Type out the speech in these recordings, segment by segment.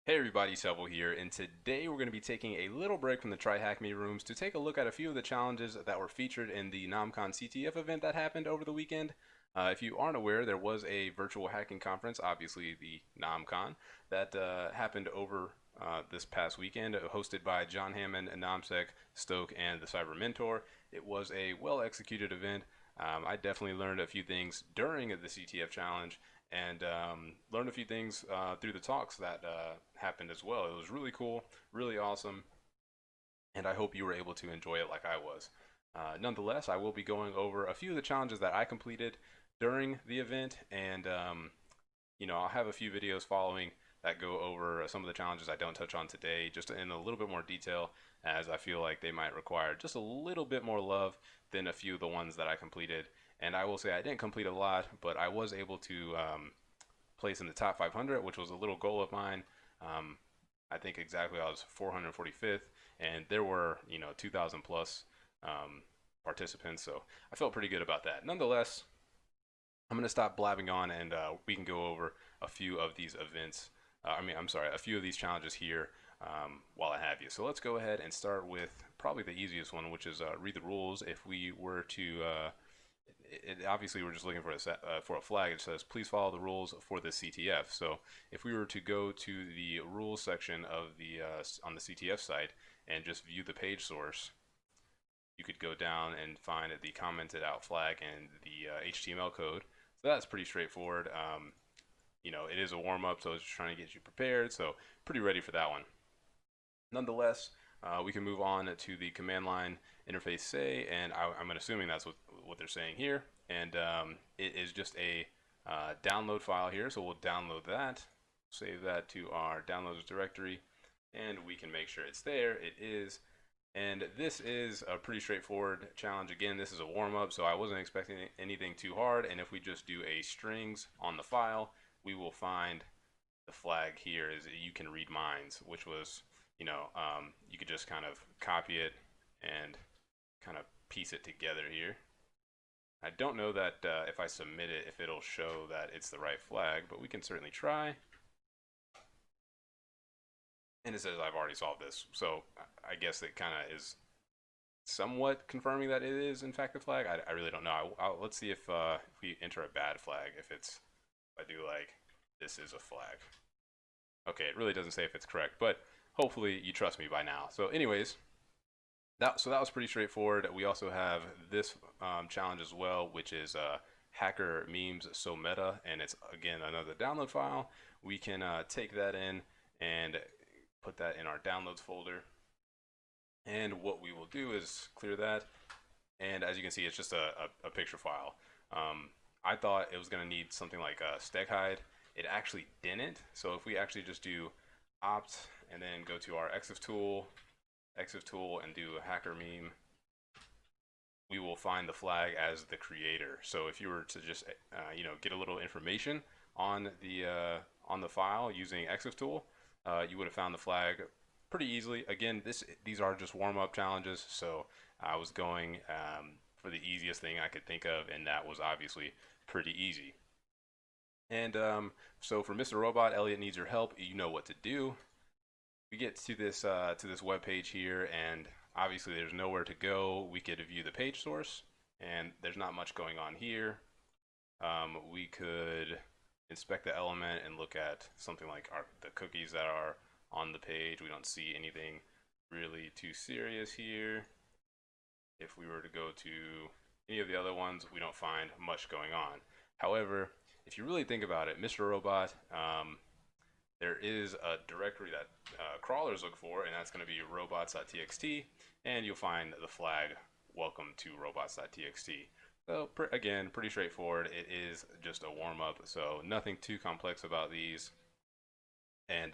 Hey everybody, Sevuhl here, and today we're going to be taking a little break from the Try Hack Me rooms to take a look at a few of the challenges that were featured in the NAM Con CTF event that happened over the weekend. If you aren't aware, there was a virtual hacking conference, obviously the NAM Con, that happened over this past weekend, hosted by John Hammond, Namsec, Stoke, and the Cyber Mentor. It was a well-executed event. I definitely learned a few things during the CTF challenge and learned a few things through the talks that happened as well. It was really cool, really awesome, and I hope you were able to enjoy it like I was. Nonetheless, I will be going over a few of the challenges that I completed during the event, and I'll have a few videos following that go over some of the challenges I don't touch on today, just in a little bit more detail, as I feel like they might require just a little bit more love than a few of the ones that I completed. And I will say I didn't complete a lot, but I was able to place in the top 500, which was a little goal of mine. Um, I think exactly I was 445th, and there were 2,000 plus participants, so I felt pretty good about that. Nonetheless, I'm going to stop blabbing on, and we can go over a few of these events. I'm sorry, a few of these challenges here while I have you. So let's go ahead and start with probably the easiest one, which is read the rules. If we were to obviously we're just looking for a flag. It says please follow the rules for the CTF. So if we were to go to the rules section of the on the CTF site and just view the page source, you could go down and find the commented out flag and the HTML code. So that's pretty straightforward. It is a warm up, so it's just trying to get you prepared. So pretty ready for that one. Nonetheless, we can move on to the command line interface say, and I'm assuming that's what they're saying here. And it is just a download file here, so we'll download that, save that to our downloads directory, and we can make sure it's there. It is. And this is a pretty straightforward challenge. Again, this is a warm-up, so I wasn't expecting anything too hard. And if we just do a strings on the file, we will find the flag here is you can read minds, which was, you could just kind of copy it and kind of piece it together here. I don't know that if I submit it, if it'll show that it's the right flag, but we can certainly try. And it says I've already solved this, so I guess it kind of is somewhat confirming that it is in fact the flag. I really don't know. Let's see if we enter a bad flag, if I do like this is a flag. Okay, it really doesn't say if it's correct, but hopefully you trust me by now. So anyways, that was pretty straightforward. We also have this challenge as well, which is hacker memes so meta, and it's again another download file. We can take that in and put that in our downloads folder. And what we will do is clear that. And as you can see, it's just a picture file. I thought it was going to need something like a steg hide. It actually didn't. So if we actually just do opt and then go to our exif tool, and do a hacker meme, we will find the flag as the creator. So if you were to just get a little information on the file using exif tool, you would have found the flag pretty easily. Again, these are just warm-up challenges, so I was going for the easiest thing I could think of, and that was obviously pretty easy. And so for Mr. Robot, Elliot needs your help. You know what to do. We get to this web page here, and obviously there's nowhere to go. We could view the page source, and there's not much going on here. We could inspect the element and look at something like the cookies that are on the page. We don't see anything really too serious here. If we were to go to any of the other ones, we don't find much going on. However, if you really think about it, Mr. Robot, there is a directory that crawlers look for, and that's going to be robots.txt, and you'll find the flag welcome to robots.txt. So again, pretty straightforward. It is just a warm-up, so nothing too complex about these. And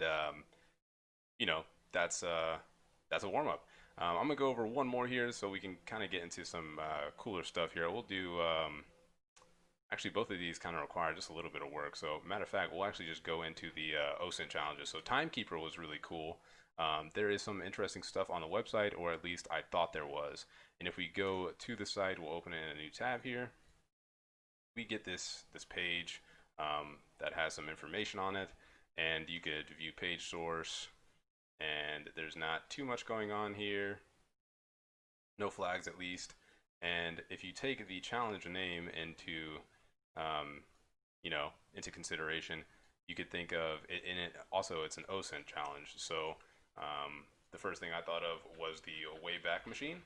that's a warm-up. I'm gonna go over one more here so we can kind of get into some cooler stuff here. We'll do actually both of these kind of require just a little bit of work. So matter of fact, we'll actually just go into the OSINT challenges. So Timekeeper was really cool. There is some interesting stuff on the website, or at least I thought there was. And if we go to the site, we'll open it in a new tab here. We get this page that has some information on it, and you could view page source, and there's not too much going on here, no flags at least. And if you take the challenge name into um, into consideration, you could think of it in it. Also, it's an OSINT challenge, so the first thing I thought of was the Wayback Machine.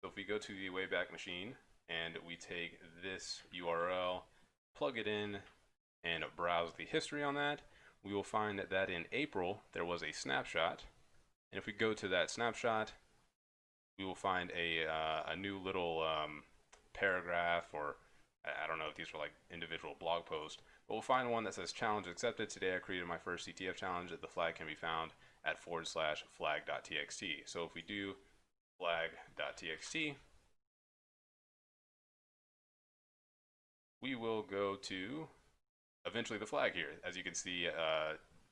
So if we go to the Wayback Machine and we take this URL, plug it in, and browse the history on that, we will find that in April there was a snapshot. And if we go to that snapshot, we will find a new little paragraph, or I don't know if these are like individual blog posts, but we'll find one that says challenge accepted. Today I created my first CTF challenge. The flag can be found at /flag.txt. So if we do flag.txt, we will go to eventually the flag here. As you can see,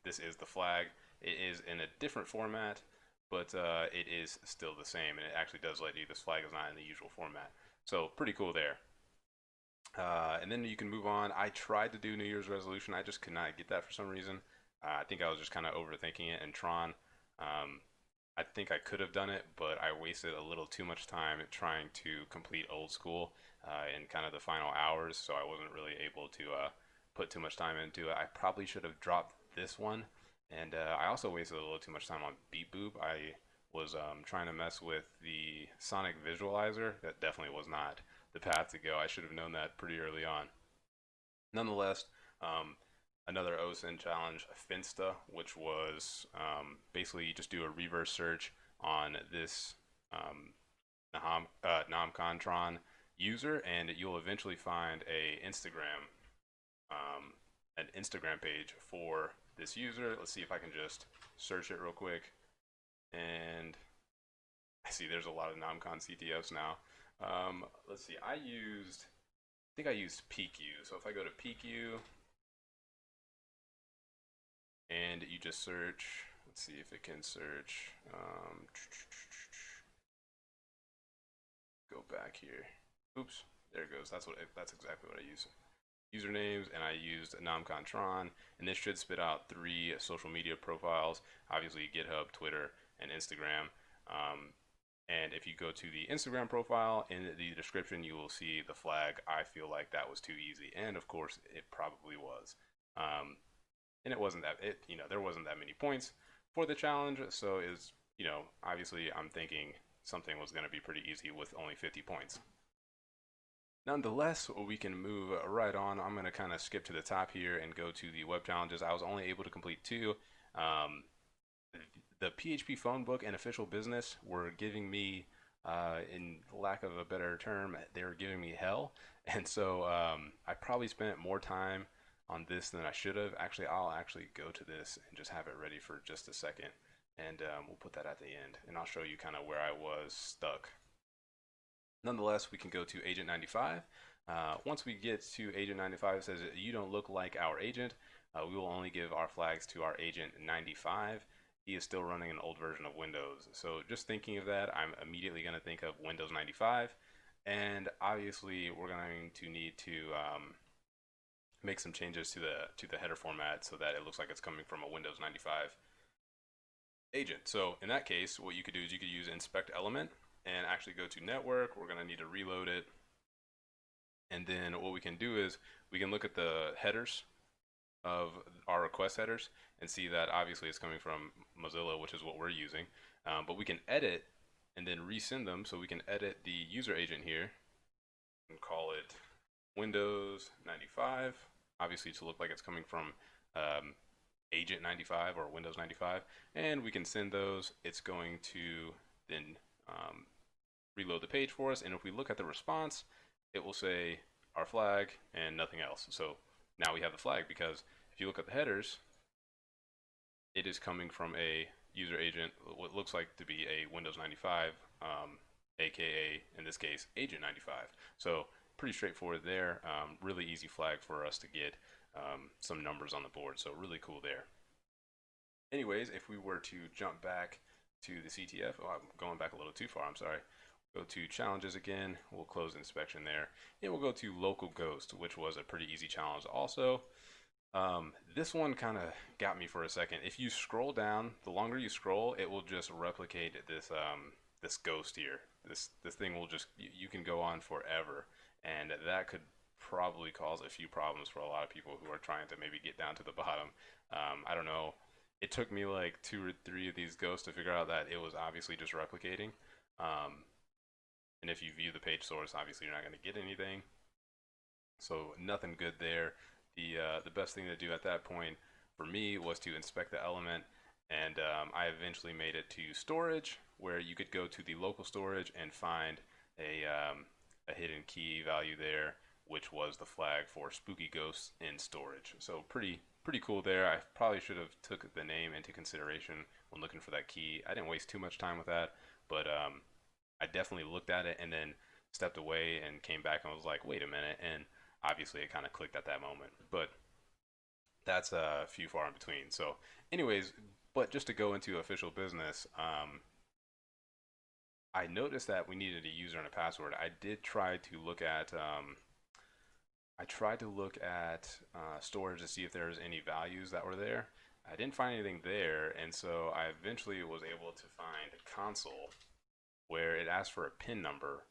this is the flag. It is in a different format, but it is still the same, and it actually does let you, this flag is not in the usual format. So pretty cool there. And then you can move on. I tried to do New Year's resolution. I just could not get that for some reason. I think I was just kind of overthinking it. And Tron, I think I could have done it, but I wasted a little too much time trying to complete old school in kind of the final hours, so I wasn't really able to put too much time into it. I probably should have dropped this one, and I also wasted a little too much time on Beat Boop. I was trying to mess with the Sonic Visualizer. That definitely was not the path to go. I should have known that pretty early on. Nonetheless, another OSINT challenge, Finsta, which was basically you just do a reverse search on this NahamCon Tron user, and you'll eventually find an Instagram page for this user. Let's see if I can just search it real quick. And I see there's a lot of NAM Con CTFs now. Let's see, I think I used PQ. So if I go to PQ and you just search, let's see if it can search. Go back here. Oops, there it goes. That's exactly what I use. Usernames, and I used NamCon Tron, and this should spit out 3 social media profiles, obviously GitHub, Twitter, and Instagram. And if you go to the Instagram profile, in the description you will see the flag. I feel like that was too easy, and of course it probably was. And it wasn't that, there wasn't that many points for the challenge, so is obviously I'm thinking something was going to be pretty easy with only 50 points. Nonetheless, we can move right on. I'm going to kind of skip to the top here and go to the web challenges. I was only able to complete 2. The PHP phone book and official business were giving me, in lack of a better term, they were giving me hell. And so I probably spent more time on this than I should have. Actually, I'll actually go to this and just have it ready for just a second. And we'll put that at the end. And I'll show you kind of where I was stuck. Nonetheless, we can go to Agent 95. Once we get to Agent 95, it says, you don't look like our agent. We will only give our flags to our Agent 95. He is still running an old version of Windows. So just thinking of that, I'm immediately going to think of Windows 95. And obviously, we're going to need to make some changes to the header format so that it looks like it's coming from a Windows 95 agent. So in that case, what you could do is you could use inspect element and actually go to network. We're going to need to reload it. And then what we can do is we can look at the headers of our request headers and see that obviously it's coming from Mozilla, which is what we're using. But we can edit and then resend them. So we can edit the user agent here and call it Windows 95, obviously to look like it's coming from Agent 95 or Windows 95. And we can send those. It's going to then reload the page for us, and if we look at the response, it will say our flag and nothing else. So now we have the flag, because if you look at the headers, it is coming from a user agent, what looks like to be a Windows 95, aka in this case Agent 95. So pretty straightforward there. Really easy flag for us to get some numbers on the board, so really cool there. Anyways, if we were to jump back to the CTF, I'm going back a little too far, I'm sorry. Go to challenges again, we'll close inspection there, and we'll go to local ghost, which was a pretty easy challenge also. This one kind of got me for a second. If you scroll down, the longer you scroll, it will just replicate this ghost here. This thing will just you can go on forever, and that could probably cause a few problems for a lot of people who are trying to maybe get down to the bottom. I don't know. It took me like two or three of these ghosts to figure out that it was obviously just replicating. Um, and if you view the page source, obviously you're not going to get anything. So nothing good there. The best thing to do at that point for me was to inspect the element, and I eventually made it to storage, where you could go to the local storage and find a hidden key value there, which was the flag for spooky ghosts in storage. So pretty cool there. I probably should have took the name into consideration when looking for that key. I didn't waste too much time with that, but I definitely looked at it and then stepped away and came back and was like, wait a minute, and obviously it kind of clicked at that moment. But that's a few far in between. So, anyways, but just to go into official business, I noticed that we needed a user and a password. I did try to look at storage to see if there was any values that were there. I didn't find anything there, and so I eventually was able to find console where it asks for a PIN number.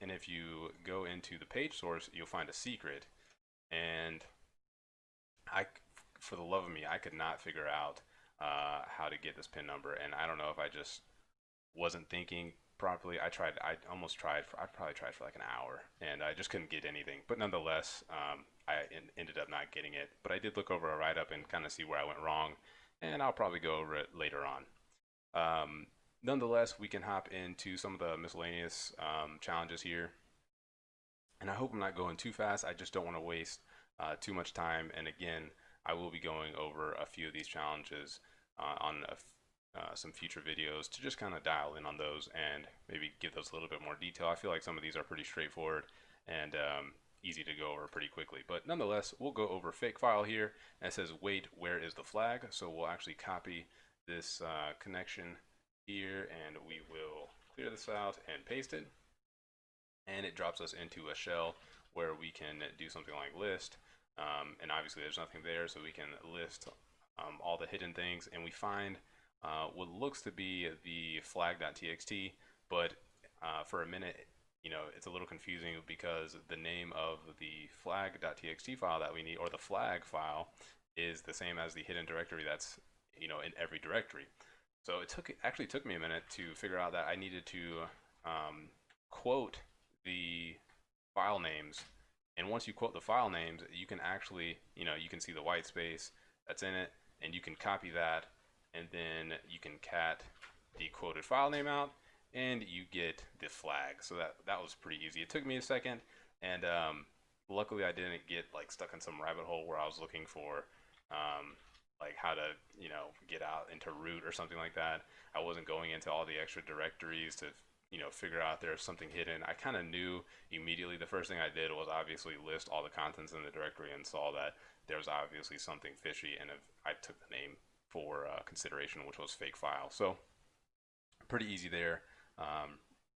And if you go into the page source, you'll find a secret. And I, for the love of me, I could not figure out how to get this PIN number. And I don't know if I just wasn't thinking properly. I almost tried, I probably tried for like an hour, and I just couldn't get anything. But nonetheless, I ended up not getting it. But I did look over a write up and kind of see where I went wrong. And I'll probably go over it later on. Nonetheless, we can hop into some of the miscellaneous challenges here. And I hope I'm not going too fast. I just don't want to waste too much time. And again, I will be going over a few of these challenges on some future videos to just kind of dial in on those and maybe give those a little bit more detail. I feel like some of these are pretty straightforward and easy to go over pretty quickly. But nonetheless, we'll go over fake file here. And it says, wait, where is the flag? So we'll actually copy this connection here, and we will clear this out and paste it, and it drops us into a shell where we can do something like list, and obviously there's nothing there, so we can list all the hidden things, and we find what looks to be the flag.txt, but for a minute, it's a little confusing because the name of the flag.txt file that we need, or the flag file, is the same as the hidden directory that's in every directory. So it actually took me a minute to figure out that I needed to quote the file names. And once you quote the file names, you can actually, you can see the white space that's in it, and you can copy that, and then you can cat the quoted file name out, and you get the flag. So that was pretty easy. It took me a second, and luckily I didn't get like stuck in some rabbit hole where I was looking for like how to get out into root or something like that. I wasn't going into all the extra directories to figure out there's something hidden. I kind of knew immediately. The first thing I did was obviously list all the contents in the directory and saw that there was obviously something fishy, and I took the name for consideration, which was fake file. So pretty easy there,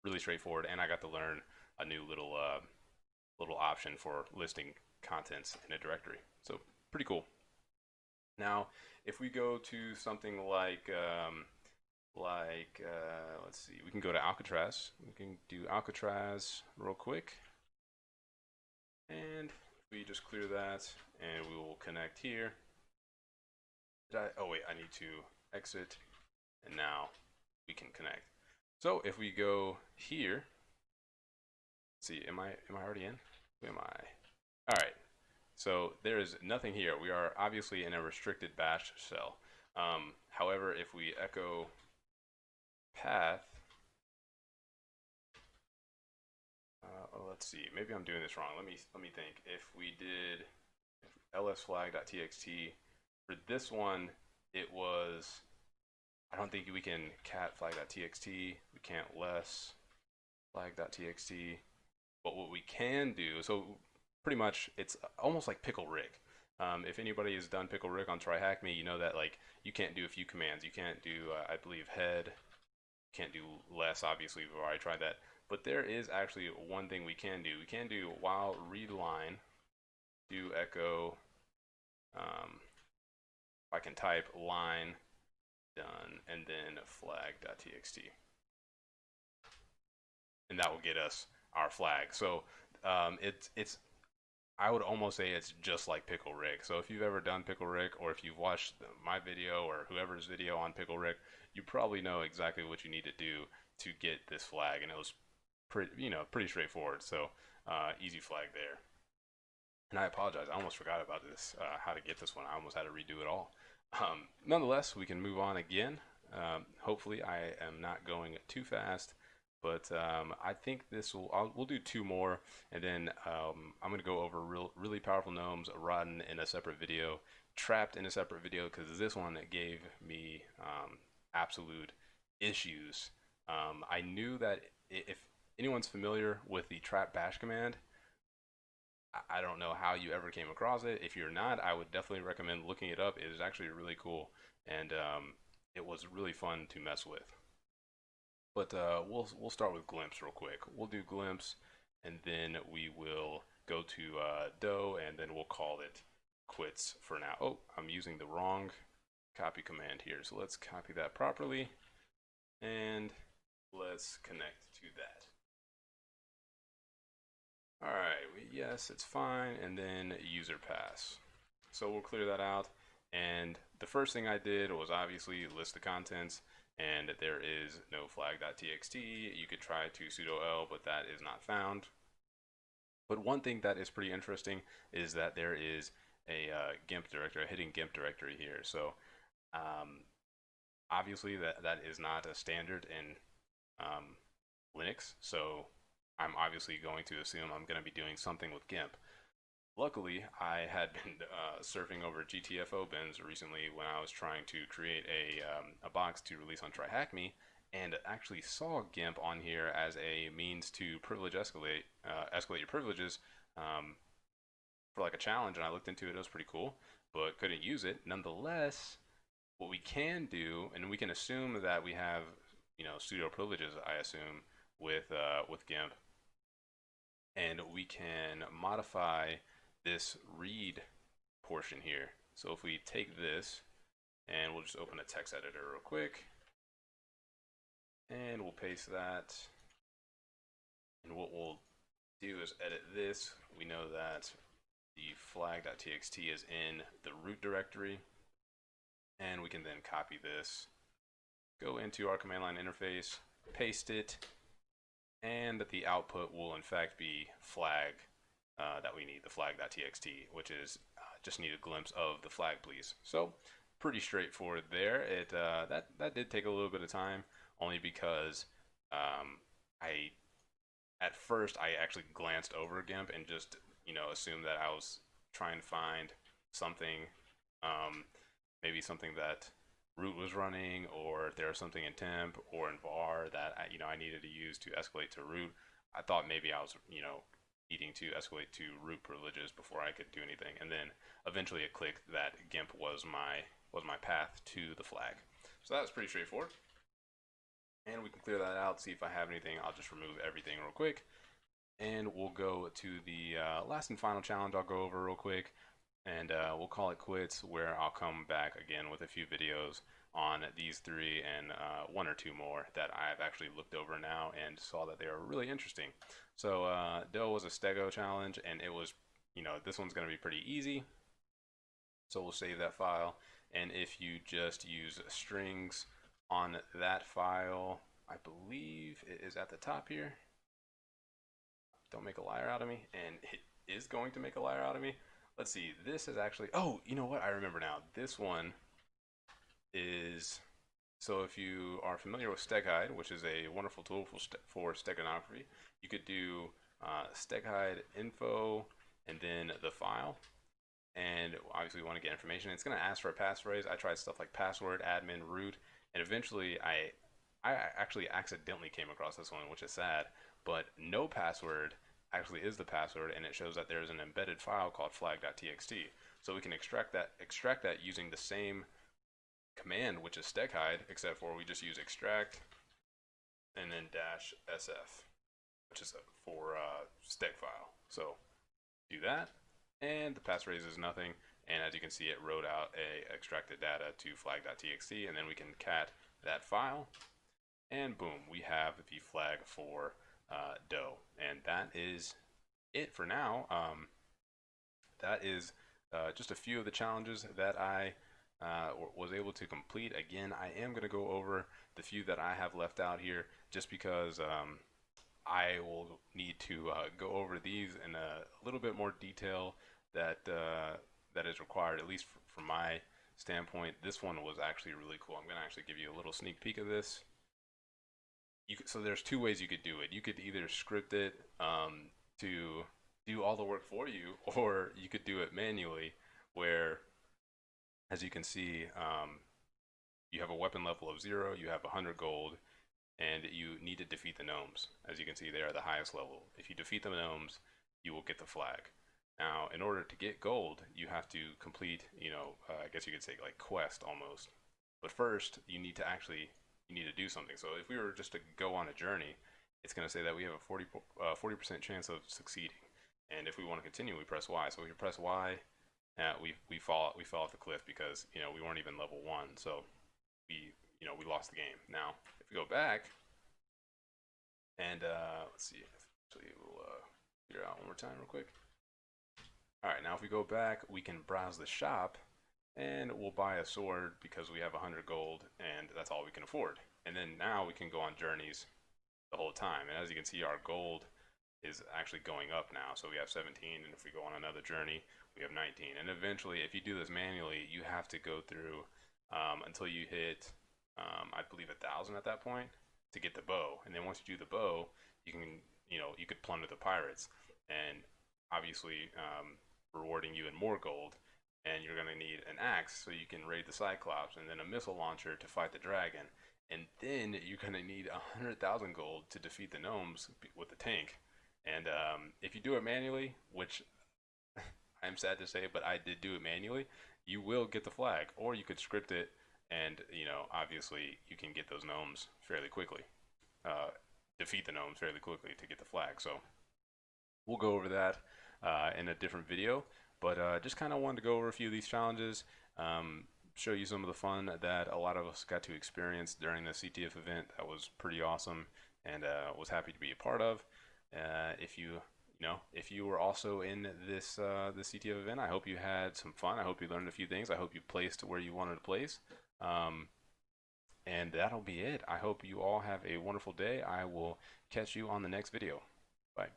really straightforward, and I got to learn a new little option for listing contents in a directory. So pretty cool. Now, if we go to something like let's see, we can go to Alcatraz. We can do Alcatraz real quick, and we just clear that, and we will connect here. Oh wait, I need to exit, and now we can connect. So if we go here, let's see, am I already in? Who am I? All right. So there is nothing here. We are obviously in a restricted bash shell. However, if we echo path, let's see, maybe I'm doing this wrong. Let me think. If we did lsflag.txt, for this one, it was, I don't think we can cat flag.txt. We can't less flag.txt. But what we can do, so pretty much it's almost like pickle Rick. If anybody has done pickle Rick on Try Hack Me, you know that like you can't do a few commands. You can't do, I believe, head. You can't do less, obviously, we've already tried that. But there is actually one thing we can do. We can do while read line, do echo If I can type line done and then flag.txt, and that will get us our flag. So it's I would almost say it's just like Pickle Rick. So if you've ever done Pickle Rick, or if you've watched my video or whoever's video on Pickle Rick, you probably know exactly what you need to do to get this flag, and it was pretty straightforward. So easy flag there. And I apologize, I almost forgot about this, how to get this one. I almost had to redo it all. Nonetheless, we can move on again. Hopefully I am not going too fast, but I think we'll do two more, and then I'm going to go over really powerful gnomes, rotten in a separate video, trapped in a separate video, because this one gave me absolute issues. I knew that if anyone's familiar with the trap bash command, I don't know how you ever came across it. If you're not, I would definitely recommend looking it up. It is actually really cool, and it was really fun to mess with. But we'll start with glimpse real quick. We'll do glimpse, and then we will go to doe, and then we'll call it quits for now. Oh, I'm using the wrong copy command here, so let's copy that properly, and let's connect to that. All right, yes, it's fine, and then user pass. So we'll clear that out, and the first thing I did was obviously list the contents, and there is no flag.txt. You could try to sudo l, but that is not found. But one thing that is pretty interesting is that there is a GIMP directory, a hidden GIMP directory here. So obviously that is not a standard in Linux, so I'm obviously going to assume I'm going to be doing something with GIMP. Luckily, I had been surfing over GTFO bins recently when I was trying to create a box to release on TryHackMe, and actually saw GIMP on here as a means to escalate your privileges for like a challenge, and I looked into it. It was pretty cool, but couldn't use it. Nonetheless, what we can do, and we can assume that we have sudo privileges, I assume, with GIMP, and we can modify this read portion here. So if we take this, and we'll just open a text editor real quick, and we'll paste that, and what we'll do is edit this. We know that the flag.txt is in the root directory, and we can then copy this, go into our command line interface, paste it, and that the output will in fact be flag that we need, the flag.txt, which is just need a glimpse of the flag, please. So pretty straightforward there. It that did take a little bit of time, only because at first I actually glanced over GIMP and just assumed that I was trying to find something, maybe something that root was running, or there was something in temp or in var that I needed to use to escalate to root. I thought maybe I was needing to escalate to root privileges before I could do anything, and then eventually it clicked that GIMP was my path to the flag. So that was pretty straightforward, and we can clear that out, see if I have anything. I'll just remove everything real quick, and we'll go to the last and final challenge I'll go over real quick, and we'll call it quits, where I'll come back again with a few videos on these three and one or two more that I've actually looked over now and saw that they are really interesting. So doe was a stego challenge, and it was, this one's going to be pretty easy. So we'll save that file, and if you just use strings on that file, I believe it is at the top here. Don't make a liar out of me, and it is going to make a liar out of me. Let's see, this is actually, oh, you know what, I remember now. This one is, so if you are familiar with steghide, which is a wonderful tool for steganography, you could do steghide info and then the file, and obviously we want to get information. It's going to ask for a passphrase. I tried stuff like password, admin, root, and eventually I actually accidentally came across this one, which is sad, but no password actually is the password, and it shows that there is an embedded file called flag.txt. So we can extract that using the same command, which is steghide, except for we just use extract and then -sf, which is for steg file. So do that, and the passphrase is nothing, And as you can see, it wrote out a extracted data to flag.txt, and then we can cat that file, and boom, we have the flag for doe. And that is it for now. That is just a few of the challenges that I was able to complete. Again, I am going to go over the few that I have left out here just because I will need to go over these in a little bit more detail that that is required, at least from my standpoint. This one was actually really cool. I'm going to actually give you a little sneak peek of this. So there's two ways you could do it. You could either script it to do all the work for you, or you could do it manually, where, as you can see, you have a weapon level of 0, you have 100 gold, and you need to defeat the gnomes. As you can see, they are the highest level. If you defeat the gnomes, you will get the flag. Now, in order to get gold, you have to complete, I guess you could say like quest almost. But first, you need to do something. So if we were just to go on a journey, it's going to say that we have a 40% chance of succeeding. And if we want to continue, we press Y. So if you press Y, we fall off the cliff because we weren't even level 1. So we lost the game. Now, if we go back and let's see, actually we'll figure out one more time real quick. All right, now if we go back, we can browse the shop and we'll buy a sword because we have 100 gold and that's all we can afford. And then now we can go on journeys the whole time. And as you can see, our gold is actually going up now. So we have 17, and if we go on another journey, we have 19. And eventually, if you do this manually, you have to go through until you hit, I believe, 1,000 at that point to get the bow. And then once you do the bow, you can, you could plunder the pirates, and obviously rewarding you in more gold. And you're going to need an axe so you can raid the Cyclops, and then a missile launcher to fight the dragon. And then you're going to need 100,000 gold to defeat the gnomes with the tank. And if you do it manually, which I'm sad to say, but I did do it manually, you will get the flag. Or you could script it, and obviously you can get those gnomes fairly quickly, defeat the gnomes fairly quickly to get the flag. So we'll go over that in a different video. But just kind of wanted to go over a few of these challenges, show you some of the fun that a lot of us got to experience during the CTF event. That was pretty awesome, and was happy to be a part of. If you were also in this CTF event, I hope you had some fun. I hope you learned a few things. I hope you placed where you wanted to place. And that'll be it. I hope you all have a wonderful day. I will catch you on the next video. Bye.